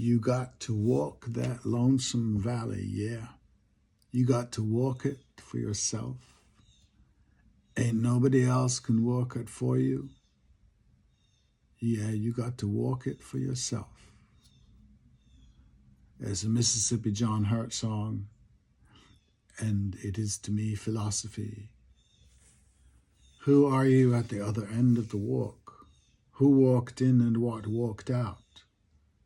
You got to walk that lonesome valley, yeah. You got to walk it for yourself. Ain't nobody else can walk it for you. Yeah, you got to walk it for yourself. There's a Mississippi John Hurt song, and it is to me philosophy. Who are you at the other end of the walk? Who walked in and what walked out?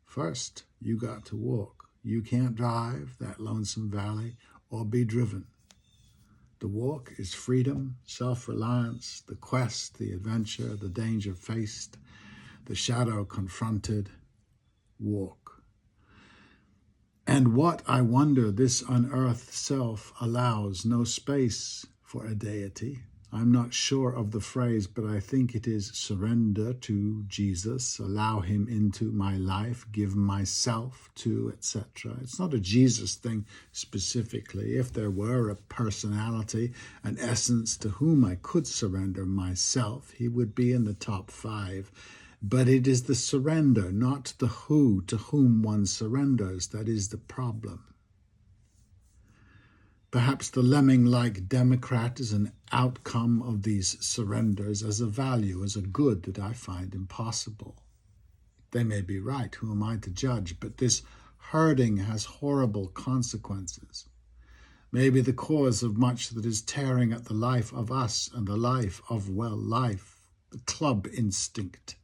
First, you got to walk. You can't drive that lonesome valley or be driven. The walk is freedom, self-reliance, the quest, the adventure, the danger faced, the shadow confronted. Walk. And what, I wonder, this unearthed self allows no space for a deity. I'm not sure of the phrase, but I think it is surrender to Jesus, allow him into my life, give myself to, etc. It's not a Jesus thing specifically. If there were a personality, an essence to whom I could surrender myself, he would be in the top 5. But it is the surrender, not the who to whom one surrenders, that is the problem. Perhaps the lemming-like Democrat is an outcome of these surrenders as a value, as a good that I find impossible. They may be right, who am I to judge, but this herding has horrible consequences. Maybe the cause of much that is tearing at the life of us and the life of, well, life, the club instinct,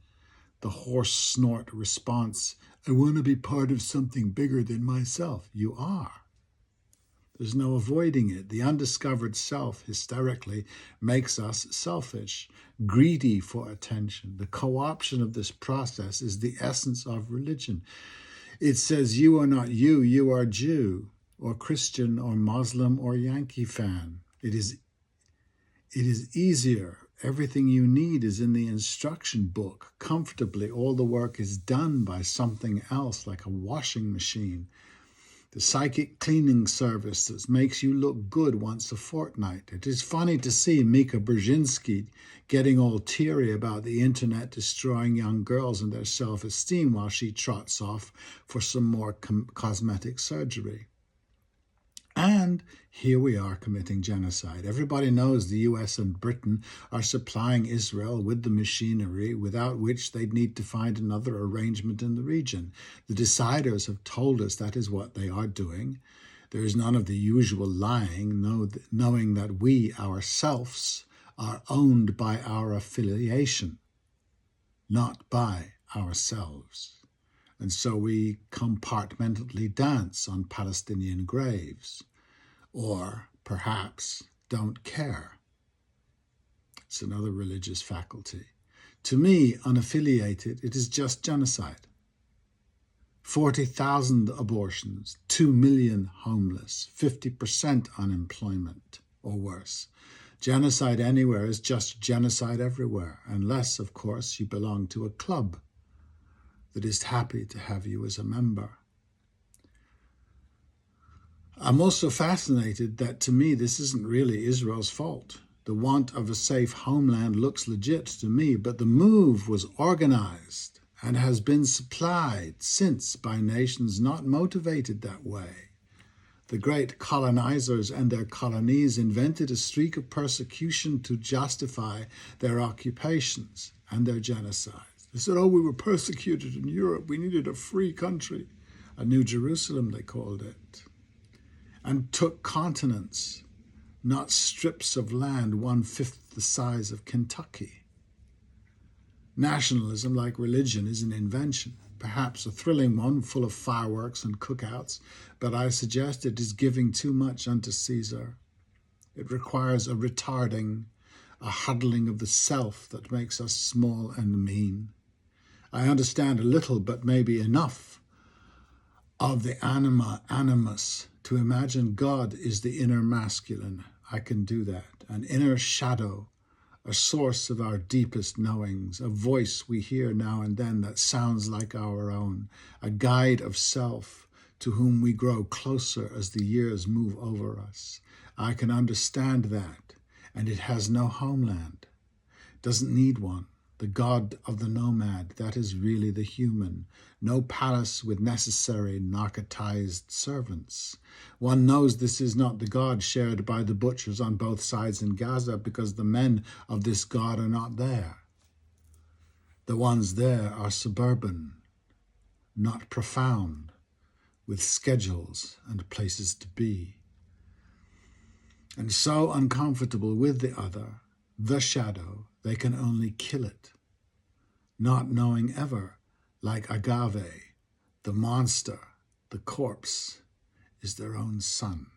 the horse snort response, I want to be part of something bigger than myself. You are. There's no avoiding it. The undiscovered self hysterically makes us selfish, greedy for attention. The co-option of this process is the essence of religion. It says you are not you, you are Jew, or Christian, or Muslim, or Yankee fan. It is easier. Everything you need is in the instruction book. Comfortably, all the work is done by something else, like a washing machine. The psychic cleaning service that makes you look good once a fortnight. It is funny to see Mika Brzezinski getting all teary about the internet destroying young girls and their self-esteem while she trots off for some more cosmetic surgery. And here we are committing genocide. Everybody knows the US and Britain are supplying Israel with the machinery without which they'd need to find another arrangement in the region. The deciders have told us that is what they are doing. There is none of the usual lying, knowing that we ourselves are owned by our affiliation, not by ourselves. And so we compartmentally dance on Palestinian graves, or perhaps don't care. It's another religious faculty. To me, unaffiliated, it is just genocide. 40,000 abortions, 2 million homeless, 50% unemployment or worse. Genocide anywhere is just genocide everywhere, unless, of course, you belong to a club that is happy to have you as a member. I'm also fascinated that, to me, this isn't really Israel's fault. The want of a safe homeland looks legit to me, but the move was organized and has been supplied since by nations not motivated that way. The great colonizers and their colonies invented a streak of persecution to justify their occupations and their genocides. They said, oh, we were persecuted in Europe. We needed a free country. A New Jerusalem, they called it. And took continents, not strips of land 1/5 the size of Kentucky. Nationalism, like religion, is an invention, perhaps a thrilling one full of fireworks and cookouts, but I suggest it is giving too much unto Caesar. It requires a retarding, a huddling of the self that makes us small and mean. I understand a little, but maybe enough, of the animus to imagine God is the inner masculine. I can do that. An inner shadow, a source of our deepest knowings, a voice we hear now and then that sounds like our own, a guide of self to whom we grow closer as the years move over us. I can understand that, and it has no homeland, doesn't need one. the God of the nomad, that is really the human. No palace with necessary narcotized servants. One knows this is not the God shared by the butchers on both sides in Gaza because the men of this God are not there. The ones there are suburban, not profound, with schedules and places to be. And so uncomfortable with the other, the shadow, they can only kill it, not knowing ever, like Agave, the monster, the corpse, is their own son.